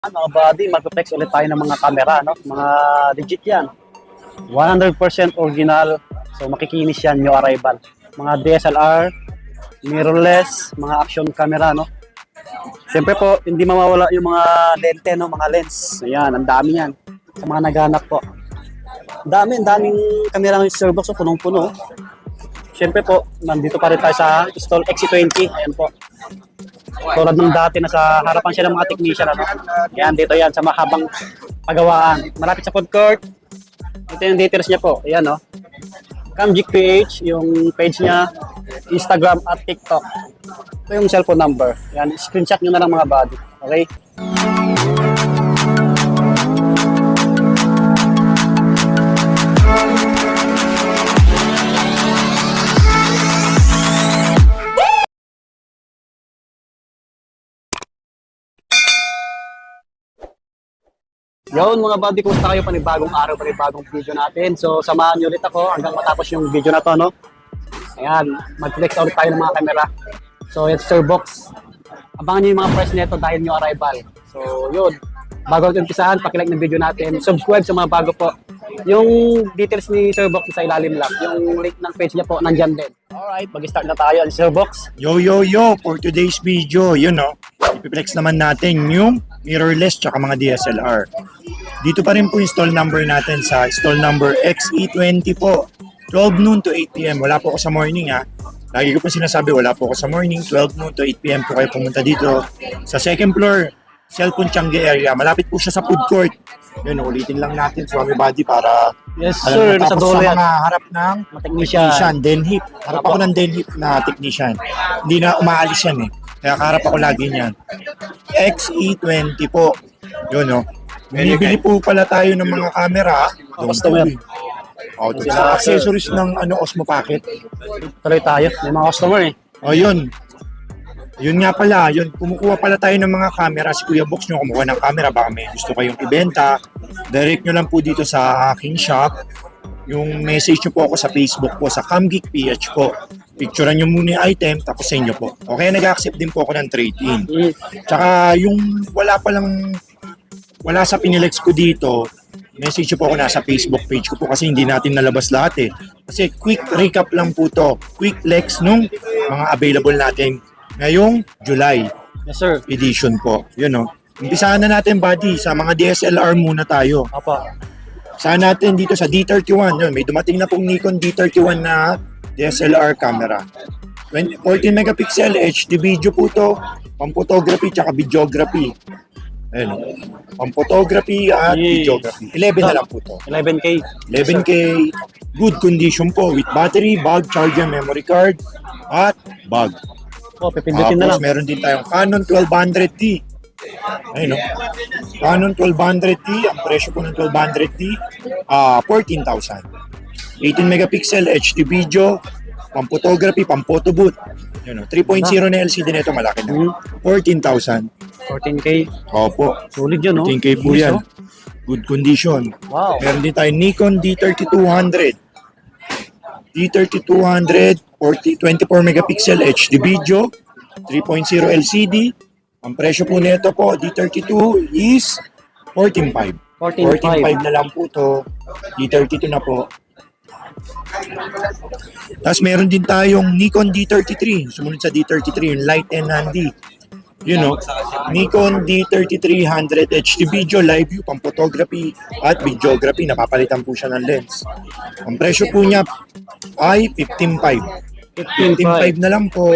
Mga buddy, magpaplex ulit tayo ng mga camera, no? Mga legit yan. 100% original. So makikinis yan, new arrival. Mga DSLR, mirrorless, mga action camera, no? Siyempre po, hindi mawawala yung mga lente, no? Mga lens. Ayan, ang dami yan. Sa mga naghanap po. Ang daming camera ng Surbox, so punong-puno. Siyempre po, nandito pa rin tayo sa Stall XC20. Ayan po. Tulad ng dati na sa harapan siya ng mga technician, ano? Yan, dito yan, sa mahabang pagawaan. Malapit sa food court. Ito yung details niya po. Ayan, no? Camgic PH, yung page niya, Instagram at TikTok. Ito yung cellphone number. Yan, screenshot nyo na lang mga buddy. Okay? Yun mga buddy, kumusta kayo? Panibagong araw, panibagong video natin. So samahan nyo ulit ako hanggang matapos yung video na to, no? Ayan, mag-flex ulit tayo ng mga camera. So it's Surbox. Abangan nyo yung mga price nito dahil new arrival. So yun, bago natin umpisahan, pakilike ng video natin. Subscribe sa mga bago po. Yung details ni Surbox sa ilalim lang. Yung link ng page niya po, nandyan din. Alright, mag-start na tayo ang Surbox. Yo, for today's video, ipiplex naman natin yung mirrorless tsaka mga DSLR. Dito pa rin po yung stall number natin sa stall number XE20 po. 12 noon to 8 p.m. Wala po ako sa morning ha. Lagi ko po sinasabi, wala po ako sa morning. 12 noon to 8 p.m. po kayo pumunta dito. Sa second floor, Cellphone Changi area. Malapit po siya sa food court. Yun, ulitin lang natin, Swami Buddy, para Yes sir, nasa tapos dulo sa yan. mga harap ng technician, Denhip. Harap ako ng Denhip na technician. Hindi na umaalis yan eh. Kaya kaharap ako lagi niyan. XE20 po. Yun, no? Bumibili po pala tayo ng mga camera. Customer. Sa accessories ng Osmo Pocket. Tuloy tayo, may mga customer eh. O yun. Yun nga pala, kumukuha pala tayo ng mga camera. Si Kuya Box nyo kumukuha ng camera. Baka may gusto kayong ibenta. Direct nyo lang po dito sa aking shop. Yung message nyo po ako sa Facebook po, sa Camgeek PH po. Picturean nyo muna yung item, tapos sa inyo po. Okay, nag-accept din po ako ng trade-in. Tsaka yung wala sa Pinilex ko dito, message nyo po ako nasa Facebook page ko po kasi hindi natin nalabas lahat eh. Kasi quick recap lang po to. Quick flex nung mga available natin ngayong July Yes sir. edition po. Yun o. Umpisahan na natin buddy, sa mga DSLR muna tayo. Opo. Saan natin dito sa D31. Yun, may dumating na pong Nikon D31 na DSLR camera. 14 megapixel HD video po to. Pang-photography tsaka videography. Ayun. Pang-photography at videography. 11 na lang po to. 11K. 11K. Good condition po with battery, bag, charger, memory card, at bag. Oh, pipindutin na lang. Meron din tayong Canon 1200D. Ayun, no? Canon 1200D. Ang presyo po ng 1200D, 14,000. 18 megapixel HD video, pang-photography, pang-photo booth. Yun, no? 3.0 na LCD nito, malaki na. 14,000. 14K. Opo. Solid yun, no? 14K po Bilis, yan. oh. Good condition. Wow. Meron din tayong Nikon D3200. D3200, 24 megapixel HD video, 3.0 LCD. Ang presyo po nito po, D32 is 14,500. 14,500 na lang po to. D32 na po. Tapos meron din tayong Nikon D33. Sumunod sa D33, yung light and handy. Nikon D3300 HD video, live view, pang photography at videography. Napapalitan po siya ng lens. Ang presyo po niya ay 15,500. 15,500 na lang po.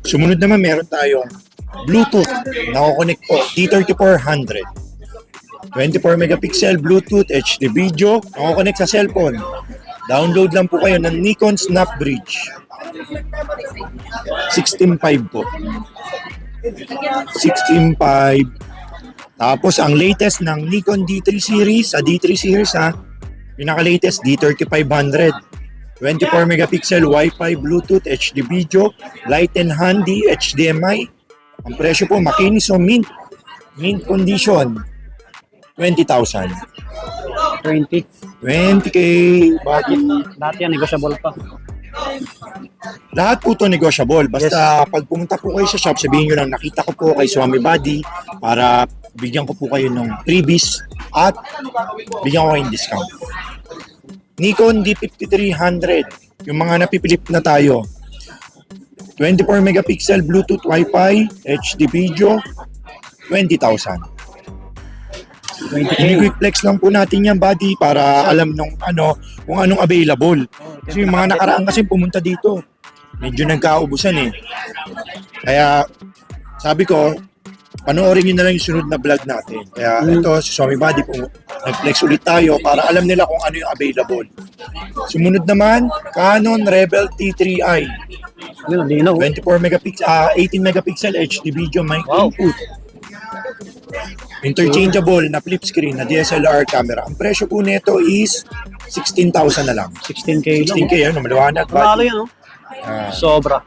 Sumunod naman meron tayong Bluetooth. Nako-connect po, D3400. 24 megapixel Bluetooth HD video. Nako-connect sa cellphone. Download lang po kayo ng Nikon Snap Bridge. 16.5 po. 16.5. Tapos ang latest ng Nikon D3 series, sa D3 series pinaka-latest D3500. 24 megapixel Wi-Fi Bluetooth HD video, light and handy HDMI. Ang presyo po makinis o mint condition. 20,000. 20. 20K. Bakit? Dati yan, negotiable pa. Lahat po to negotiable. Basta pag pumunta po kayo sa shop, sabihin nyo lang, nakita ko po kay Swami Buddy para bigyan ko po kayo ng freebies at bigyan ko kayong discount. Nikon D5300, yung mga napipilip na tayo. 24 megapixel Bluetooth Wi-Fi, HD video, 20,000. 20K. Quick flex lang po natin yan, buddy, para alam nung kung anong available. Kasi yung mga nakaraan kasi pumunta dito, medyo nagkaubusan eh. Kaya sabi ko, panoorin nyo na lang yung sunod na vlog natin. Kaya ito, si Swami Buddy, nag-flex ulit tayo para alam nila kung ano yung available. Sumunod naman, Canon Rebel T3i. Yun, linaw. 24 megapixel, 18 megapixel HD video mic input. Interchangeable na flip screen na DSLR camera. Ang presyo po nito is 16,000 na lang. 16K lang. 16K, ano, maliwanag. Panalo yan, oh. Sobra.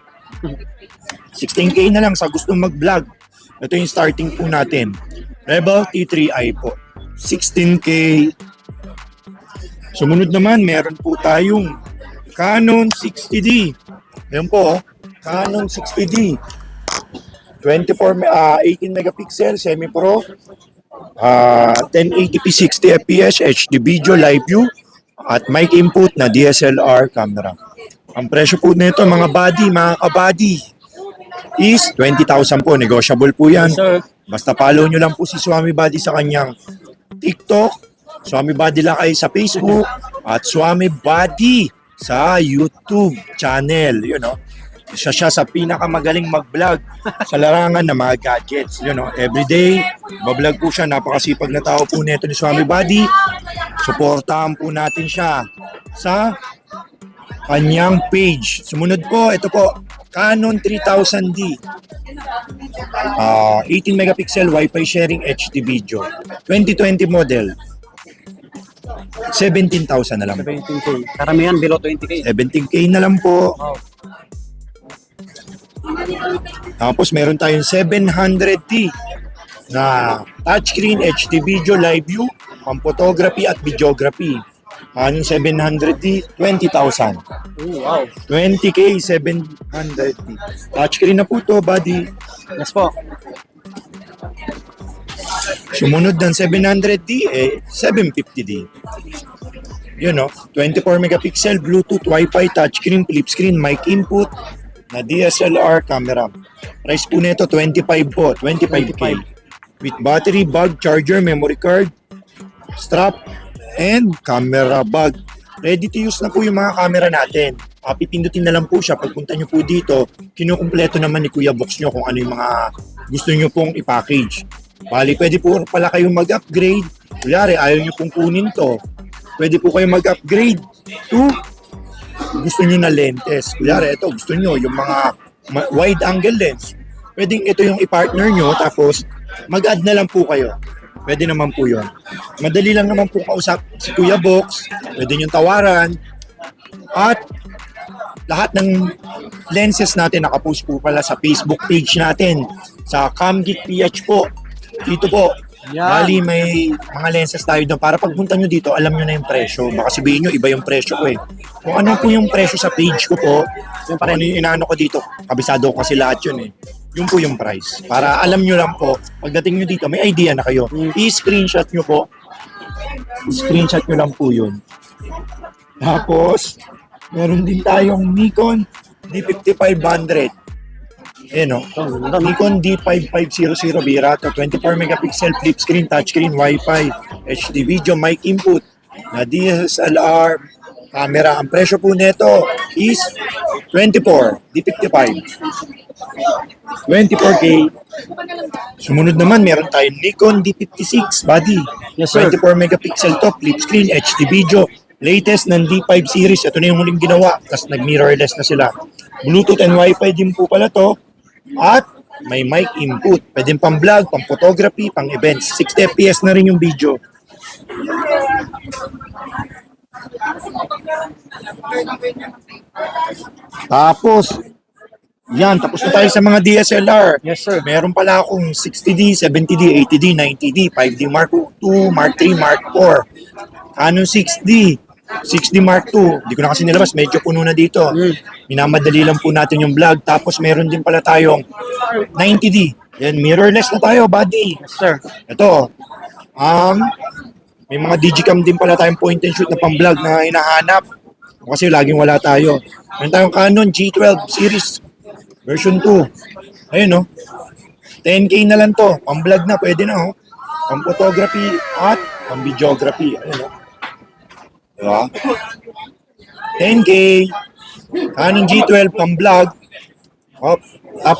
16K na lang sa gustong mag-vlog. Ito yung starting po natin. Rebel T3i po. 16K. Sumunod naman, meron po tayong Canon 60D. Ayan po, Canon 60D. 18 megapixel, semi-pro, 1080p 60 fps, HD video, live view, at mic input na DSLR camera. Ang presyo po nito, mga kabady, is 20,000 po. Negotiable po yan. Sir. Basta follow nyo lang po si Swami Buddy sa kanyang TikTok, Swami Buddy Lakay sa Facebook, at Swami Buddy sa YouTube channel. You know, siya sa pinakamagaling mag-vlog sa larangan ng mga gadgets. You know, everyday, mag-vlog po siya. Napakasipag na tao po nito ni Swami Buddy. Suportahan po natin siya sa kanyang page. Sumunod po, ito po, Canon 3000D. 18 megapixel Wi-Fi sharing HD video. 2020 model. 17,000 na lang. 17K. Karamihan below 20K. 17K na lang po. Wow. Tapos meron tayong 700D na touchscreen HD video live view, pang photography at videography. Canon 700D, 20,000. Oh, wow. 20K, 700D. Touchscreen na po to, buddy. Yes po. Sumunod ng 700D, 750D. Yun no, 24 megapixel Bluetooth Wi-Fi touchscreen, flip screen, mic input na DSLR camera. Price po nito 25 po, 25K. With battery, bag, charger, memory card, strap, and camera bag. Ready to use na po yung mga camera natin. Pipindutin na lang po siya. Pagpunta nyo po dito, kinukumpleto naman ni Kuya Box nyo kung ano yung mga gusto nyo pong i-package. Bali, pwede po pala kayong mag-upgrade. Kunyari, ayaw nyo pong kunin to. Pwede po kayong mag-upgrade to gusto nyo na lentes. Kunyari, ito, gusto nyo yung mga wide angle lens. Pwedeng ito yung i-partner nyo, tapos mag-add na lang po kayo. Pwede naman po yun. Madali lang naman po kausap si Kuya Box. Pwede nyo tawaran. At lahat ng lenses natin nakapost po pala sa Facebook page natin. Sa Camgeek PH po. Dito po. Yan. Bali, may mga lenses tayo doon. Para pagpunta nyo dito, alam nyo na yung presyo. Baka sabihin nyo, iba yung presyo ko eh. Kung ano po yung presyo sa page ko po, yung parang inaano ko dito, kabisado ko kasi lahat yun eh. Yun po yung price. Para alam nyo lang po, pagdating nyo dito, may idea na kayo. I-screenshot nyo po. I-screenshot nyo lang po yun. Tapos, meron din tayong Nikon D5500. Ayan o. Nikon D5500 Birato, 24 megapixel flip screen, touchscreen, Wi-Fi, HD video, mic input, na DSLR camera. Ang presyo po nito is 24, D55. 24K. Sumunod naman, meron tayong Nikon D56 body. Yes, sir. 24 megapixel to, flip screen, HD video. Latest ng D5 series. Ito na yung huling ginawa. Tapos nag-mirrorless na sila. Bluetooth and Wi-Fi din po pala to. At may mic input. Pwede pang vlog, pang photography, pang events. 60 fps na rin yung video. Tapos, yan, tapos na tayo sa mga DSLR. Yes, sir. Meron pala akong 60D, 70D, 80D, 90D, 5D Mark II, Mark III, Mark IV, Canon 6D, 6D Mark II. Hindi ko na kasi nilabas. Medyo puno na dito. Minamadali lang po natin yung vlog. Tapos meron din pala tayong 90D. Yan, mirrorless na tayo, buddy. Yes, sir. Ito, may mga digicam din pala tayong point and shoot na pang-vlog na hinahanap. Kasi laging wala tayo. Meron tayong Canon G12 series version 2. Ayun, no? 10K na lang to. Pang-vlog na, pwede na, oh. Pang-photography at pang-videography. Ayun, no? Diba? 10K. Canon G12 pang-vlog. Oh,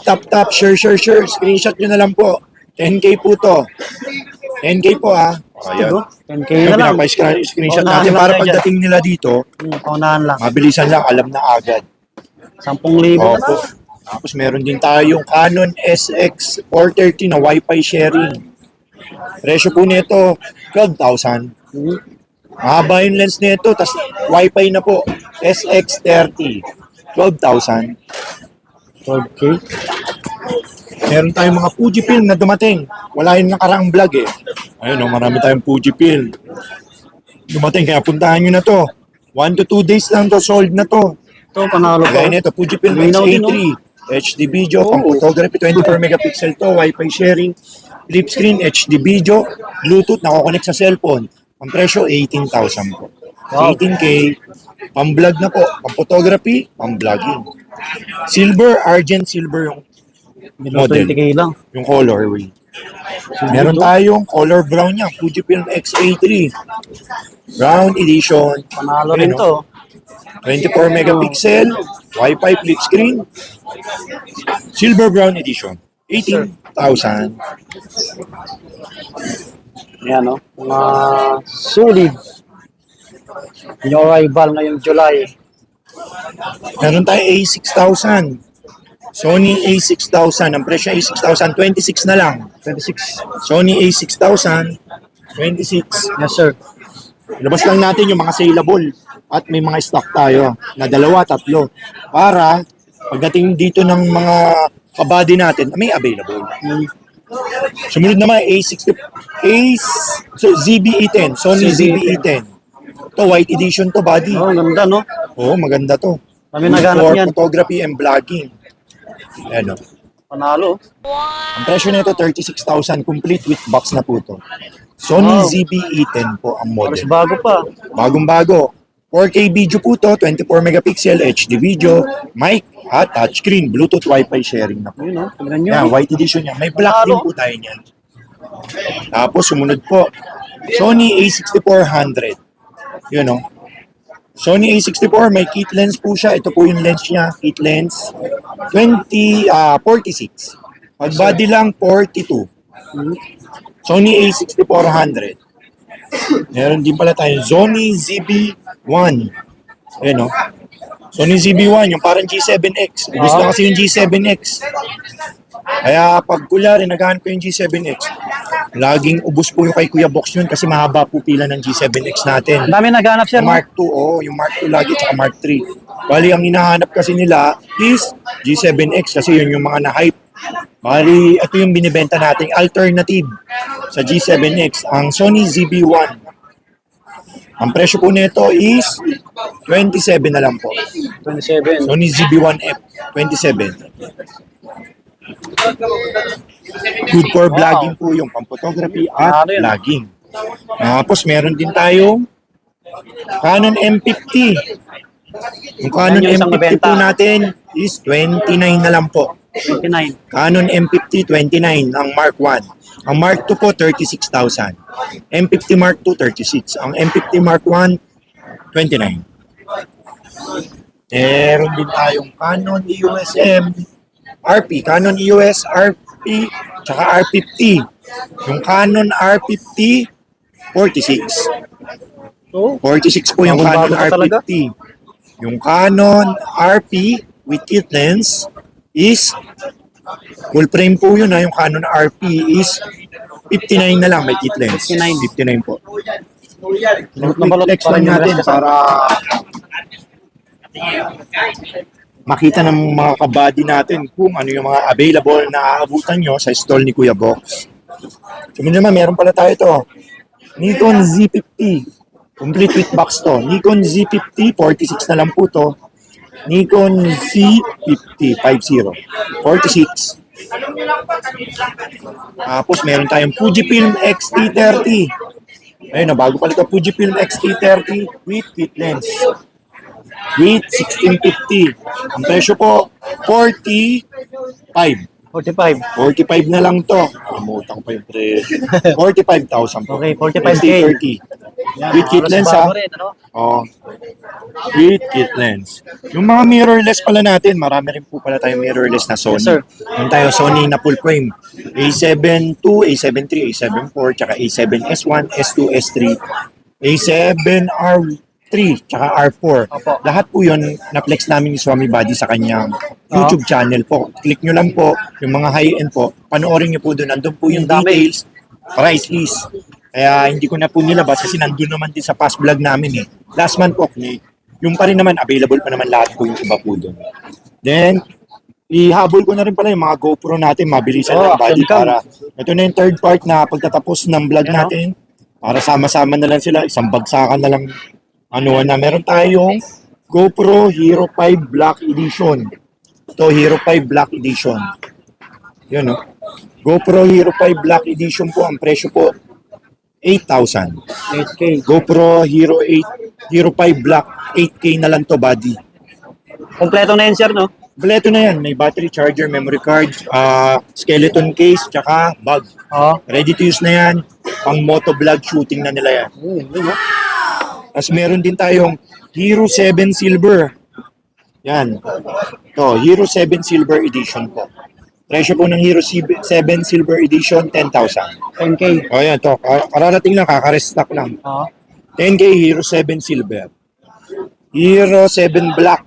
tap. Share. Screenshot nyo na lang po. 10K po to. 10K po, ah. Ayan. 10K Yung na lang. pinapa-screenshot Paunahan natin lang para tayo pagdating nila dito, Paunahan lang. mabilisan lang, alam na agad. 10,000 na Opo. Tapos meron din tayong Canon SX 430 na Wi-Fi sharing. Presyo po nito, 12,000. Mahaba yung lens nito, tas Wi-Fi na po, SX30, 12,000. 12K. Meron tayong mga Fujifilm na dumating. Wala yung nakaraang vlog eh. Ayun, oh, marami tayong Fujifilm. Dumating, kaya puntahan nyo na to. 1 to 2 days lang to, sold na to. Ito, panalo Kaya pa. nito, Fujifilm Linaw din, X-A3, HD video, pang photography, 24 megapixel to, Wi-Fi sharing, flip screen, HD video, Bluetooth, nakakonect sa cellphone. Ang presyo, 18,000 po. Wow. 18K, pang-vlog na po, pang-photography, pang-vlogging. Silver, argent silver yung Below model. 20K lang. yung colorway. Meron tayong color brown niya, Fujifilm X-A3. Brown edition. Panalo Ayun, rin to. 24 megapixel, Wi-Fi flip screen, silver brown edition. 18,000. Yan, no? Mga solid. Yung arrival ngayong July. Meron tayo A6000. Sony A6000. Ang presyo A6000, 26 na lang. 26. Sony A6000, 26. Yes, sir. Labas lang natin yung mga saleable at may mga stock tayo na 2, 3 para pagdating dito ng mga kabady natin, may available. Sumunod naman ZB-E10, Sony ZB-E10. To white edition to, buddy. Oh, ganda, no? Oo, maganda to. Kami naghanap For yan. photography and vlogging. Ayan, oh. Panalo. Ang presyo nito 36,000 complete with box na po to. Sony Wow. ZB-E10 po ang Mas model. bago pa. Bagong-bago. 4K video po to, 24 megapixel HD video, mic at touchscreen, Bluetooth Wi-Fi sharing na po. Yun, no? Tignan nyo. Yan, white edition yan. May black din po tayo niyan. Tapos sumunod po, Sony A6400. Yun, no? Sony A64, may kit lens po siya. Ito po yung lens niya, kit lens. 46. Pag body lang, 42. Sony A6400. Meron din pala tayo Sony ZB-1. Ayan, no? Sony ZB-1, yung parang G7X. Ubus na kasi yung G7X. Kaya pag kulyari, naghahanap ko yung G7X, laging ubus po yung kay Kuya Box yun kasi mahaba po pila ng G7X natin. Ang dami naghanap, sir. Yung Mark 2, yung Mark 2 lagi, tsaka Mark 3. Bali, ang hinahanap kasi nila is G7X kasi yun yung mga na-hype. Bali, ito yung binibenta nating alternative sa G7X, ang Sony ZB-1. Ang presyo po nito is 27 na lang po. 27. Sony ZB-1F, 27. Good for vlogging po yung pang-photography at Ano yun? vlogging. Tapos meron din tayong Canon M50. Yung Canon Yan yung isang M50 nabenta. po natin is 29 na lang po. 29. Canon M50 29 ang Mark 1. Ang Mark 2 po 36,000. M50 Mark 2 36. Ang M50 Mark 1 29. Meron din tayong Canon EOS M RP, Canon EOS RP, tsaka R50. Yung Canon R50 46. So, 46 po yung Canon Bagong-bago pa talaga. R50. Yung Canon RP with kit lens is full frame po yun ha. Yung Canon RP is 59 na lang, may kit lens. 59. 59 po. balot na balot Flex pa lang rin yung natin rest. para makita ng mga kabady natin kung ano yung mga available na aabutan nyo sa stall ni Kuya Box. So naman, meron pala tayo ito. Nikon Z50. Complete with box to. Nikon Z50, 46 na lang po to. Nikon Z50, 46. Tapos meron tayong Fujifilm X-T30. Ayun na, bago pala ito, Fujifilm X-T30 with kit lens. With 1650. Ang presyo po, 45. 45. 45 na lang to. Namutang pa yung presyo. 45,000 po. Okay, 45K. X-T30. With kit Halos lens bago ha. rin, ano? Oh. With kit lens. Yung mga mirrorless pala natin, marami rin po pala tayong mirrorless na Sony. Yes, sir. Yung tayo Sony na full frame. A7 II, A7 III, A7 IV, tsaka A7 S1, S2, S3, A7R3, tsaka R4. Opo. Lahat po yun na-flex namin ni Swami Buddy sa kanyang YouTube channel po. Click nyo lang po yung mga high-end po. Panoorin nyo po doon. Nandun po yung Dami. details, price list. Kaya hindi ko na po nilabas kasi nandun naman din sa past vlog namin eh. Last month po, yung pa rin naman, available pa naman lahat po yung iba po doon. Then, ihabol ko na rin pala yung mga GoPro natin, mabilisan lang Buddy action cam. para ito na yung third part na pagtatapos ng vlog natin. Para sama-sama na lang sila, isang bagsakan na lang. Ano na, meron tayong GoPro Hero 5 Black Edition. Ito, Hero 5 Black Edition. Yun, no? GoPro Hero 5 Black Edition po, ang presyo po, 8,000. 8K. GoPro Hero 8, Hero 5 Black, 8K na lang to, Buddy. Kompleto na yan, sir, no? Kompleto na yan. May battery charger, memory card, skeleton case, tsaka bag. Oo. Ready to use na yan. Pang motovlog shooting na nila yan. Yun, no? Tapos meron din tayong Hero 7 Silver. Yan. To, Hero 7 Silver Edition po. Presyo po ng Hero 7 Silver Edition, 10,000. 10K. O yan, to. Kararating lang, kakarestock lang. Oo. 10K Hero 7 Silver. Hero 7 Black.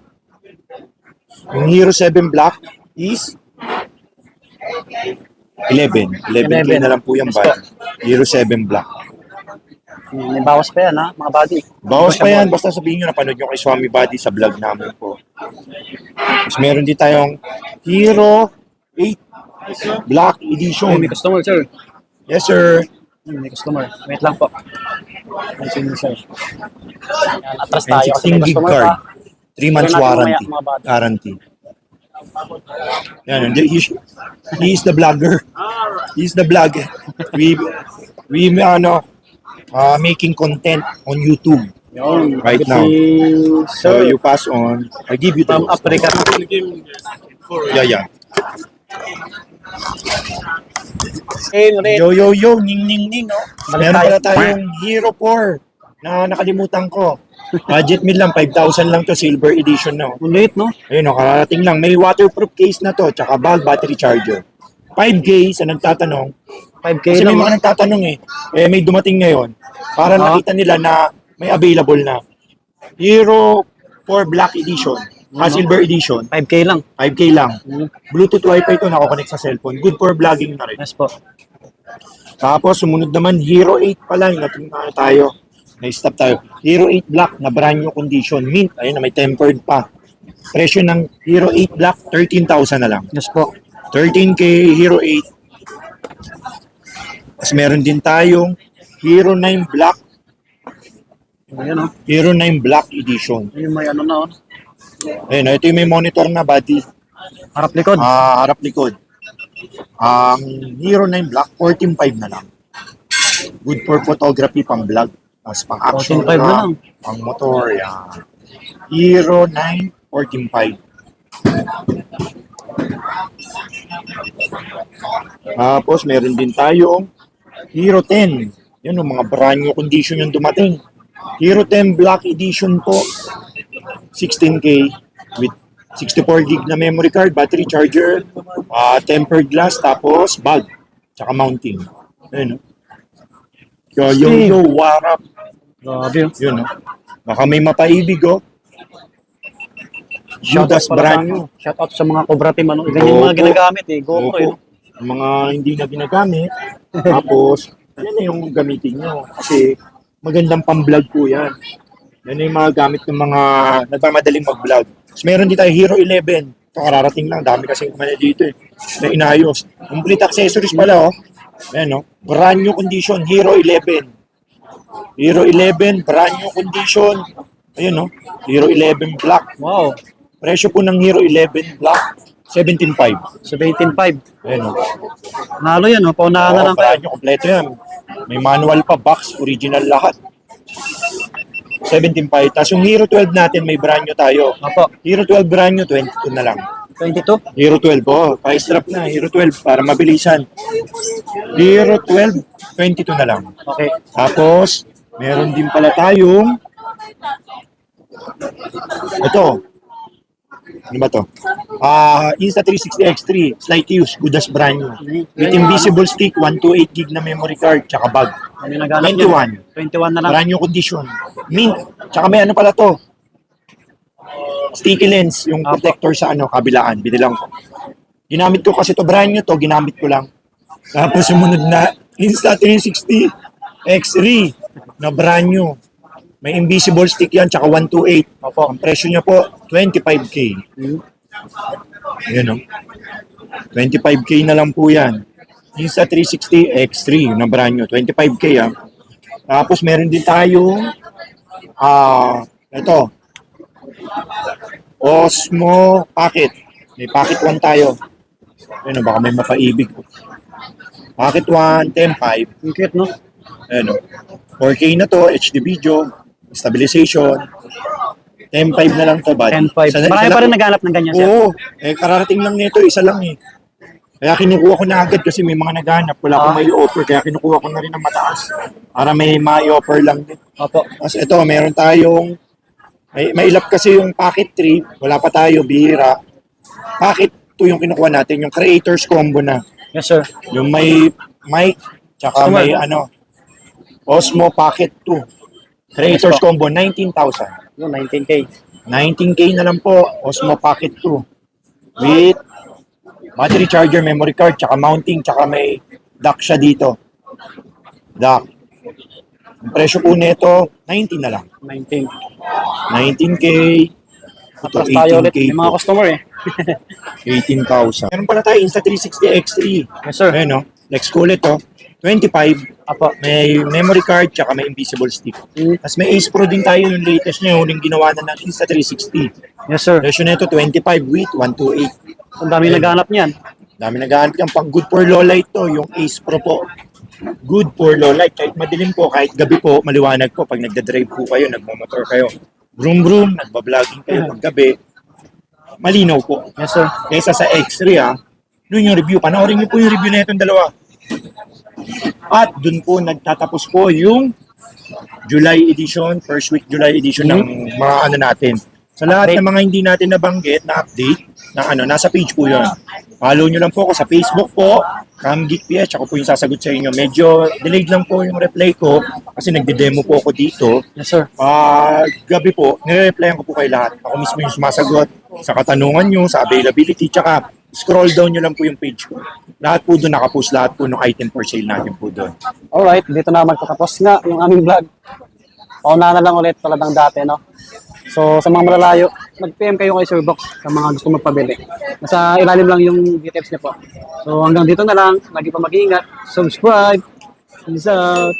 Yung Hero 7 Black is 11. 11K na lang po yung budget. Hero 7 Black. May bawas pa yan, ha, mga buddy. Bawas pa yan, basta sabihin nyo, napanood nyo kay Swami Buddy sa vlog namin po. Tapos meron din tayong Hero 8 Black Oh, Edition. may customer, sir. Yes, sir. May customer. Wait lang po. Ayun, sir. Yan, atras And tayo kasi 16 may gig customer card. pa. 3 months Tignan natin warranty. mamaya, mga bata. Guarantee. Yan, he is the vlogger. He is the vlogger. We making content on YouTube Yun. right Kasi, now. So sir, you pass on. I give you from those. Africa. Yeah. Hey, ulit. Yo, ning. No? Balik Meron tayo. pala tayong Hero 4 na nakalimutan ko. Budget mid lang, 5,000 lang to, silver edition no. Ulit, no? Ayun, no, kararating lang. May waterproof case na to, tsaka battery charger. 5K sa nagtatanong. 5K Kasi lang. may mga nagtatanong may dumating ngayon. Para nakita nila na may available na. Hero 4 Black Edition. Silver Edition. 5K lang. 5K lang. Bluetooth Wi-Fi to, nakakonect sa cellphone. Good for vlogging na rin. Yes po. Tapos, sumunod naman, Hero 8 pa lang. Natingnan tayo. Na-stop tayo. Hero 8 Black na brand new condition. Mint. Ayun na, may tempered pa. Presyo ng Hero 8 Black, 13,000 na lang. Yes po. 13K Hero 8. Tapos meron din tayong Hero 9 Black. Ayan, oh. Hero 9 Black Edition. Yung may ano na, oh. Ayun, ito yung may monitor na body. Harap likod. Harap likod. Ang Hero 9 Black, 14.5 na lang. Good for photography, pang vlog. Tapos pang action 14.5 na lang. Pang motor, yan. Hero 9, 14.5. Tapos meron din tayong Hero 10. Yan yung mga brand new condition yung dumating. Hero 10 Black Edition po. 16K with 64 gig na memory card, battery charger, tempered glass, tapos bag, tsaka mounting. Ayun, no? Yo, what up? Grabe, oh. Yun, no? Baka may mapaibig, oh. Judas brand new. Shout out sa mga Cobra team, ano. Ganyan yung mga Opo. ginagamit, eh. GoPro, Opo. yun. Yung mga hindi na ginagamit, tapos, yan na yung gamitin nyo. Kasi, magandang pang-vlog po yan. Yan na yung mga gamit ng mga nagmamadaling mag-vlog. Tapos meron din tayo Hero 11. Ito, kararating lang. Dami kasi kumana dito eh. Na inayos. Complete accessories pala, oh. Ayan, oh. Brand new condition, Hero 11. Hero 11, brand new condition. Ayun, no? Hero 11 Black. Wow. Presyo po ng Hero 11 Black, 17.5. 17.5. Ayun, no? Nalo yan, no? Paunahan na lang kayo. Brand new, kompleto yan. May manual pa, box, original lahat. 17.5. Tapos yung Hero 12 natin, may brand new tayo. Opo. Hero 12 brand new, 22 na lang. 22? Hero 12, oh, pa-strap na. Hero 12 para mabilisan. Hero 12, 22 na lang. Okay. Tapos, meron din pala tayong ito. Ano ba to? Insta360 X3, slight use, good as brand new. With invisible stick, 128 gig na memory card, tsaka bag. Ano yung naganap yun? 21 na lang. Brand new condition. Mint. Tsaka may ano pala to? Sticky lens, yung protector sa kabilaan. Binilang ko. Ginamit ko kasi to brand new to, ginamit ko lang. Tapos sumunod na Insta360 X3 na brand new. May invisible stick yan, tsaka 128. Opo. Ang presyo niya po, 25K. Yan o. 25K na lang po yan. Insta360 X3 na brand new. 25K ah. Tapos meron din tayong ito. Osmo Pocket. May Pocket 1 tayo. Ayun, baka may mapaibig. Pocket 1, 10.5. Ang cute, no? Ayun, 4K na to, HD video, stabilization. 10.5 na lang to, bud. 10.5. Marami pa rin naghanap ng ganyan, sir. Oo, kararating lang nito, isa lang eh. Kaya kinukuha ko na agad kasi may mga naghanap. Wala akong may offer, kaya kinukuha ko na rin ng mataas. Para may offer lang din. Opo. Tapos ito, meron tayong may ilap kasi yung Pocket 3, wala pa tayo, bihira. Pocket 2 yung kinukuha natin, yung creators combo na. Yes, sir. Yung may mic, tsaka may Osmo Pocket 2. Creators combo, 19,000. Yung 19K. 19K na lang po, Osmo Pocket 2. With battery charger, memory card, tsaka mounting, tsaka may dock siya dito. Dock. Ang presyo po nito, 19 na lang. 19. 19K. Ito, Atras tayo ulit. 18K May mga po. customer eh. 18,000. Meron pala tayo Insta360 X3. Yes, sir. Ayun, no? Let's call it, 25. Apo. May memory card, tsaka may invisible stick. Tapos may Ace Pro din tayo yung latest niya, yung ginawa na ng Insta360. Yes, sir. Presyo nito, 25 with 128. Ang dami naghanap niyan. Dami naghahanap yan. Pang good for low light to, yung Ace Pro po. Good for low light. Kahit madilim po, kahit gabi po, maliwanag po. Pag nagda-drive po kayo, nagmamotor kayo. Vroom vroom, nagba-vlogging kayo pag gabi. Malinaw po. Yes, sir. Kaysa sa X3 Doon yung review. Panoorin niyo po yung review na itong dalawa. At doon po nagtatapos po yung July edition, first week July edition ng mga natin. Sa lahat ng mga hindi natin nabanggit na update, na nasa page po yun. Follow nyo lang po ako sa Facebook po, Cam Geek PS, ako po yung sasagot sa inyo. Medyo delayed lang po yung reply ko kasi nagde-demo po ako dito. Yes, sir. Gabi po, nire-replyan ko po kay lahat. Ako mismo yung sumasagot sa katanungan nyo, sa availability, tsaka scroll down nyo lang po yung page ko. Lahat po doon nakapost, lahat po ng item for sale natin po doon. Alright, dito na magtatapos nga yung aming vlog. Pauna na lang ulit tulad ng dati, no? So, sa mga malalayo, mag-PM kayo kay Sir Box sa mga gusto magpabili. Nasa ilalim lang yung details niya po. So, hanggang dito na lang. Lagi pa mag-iingat. Subscribe. Peace out.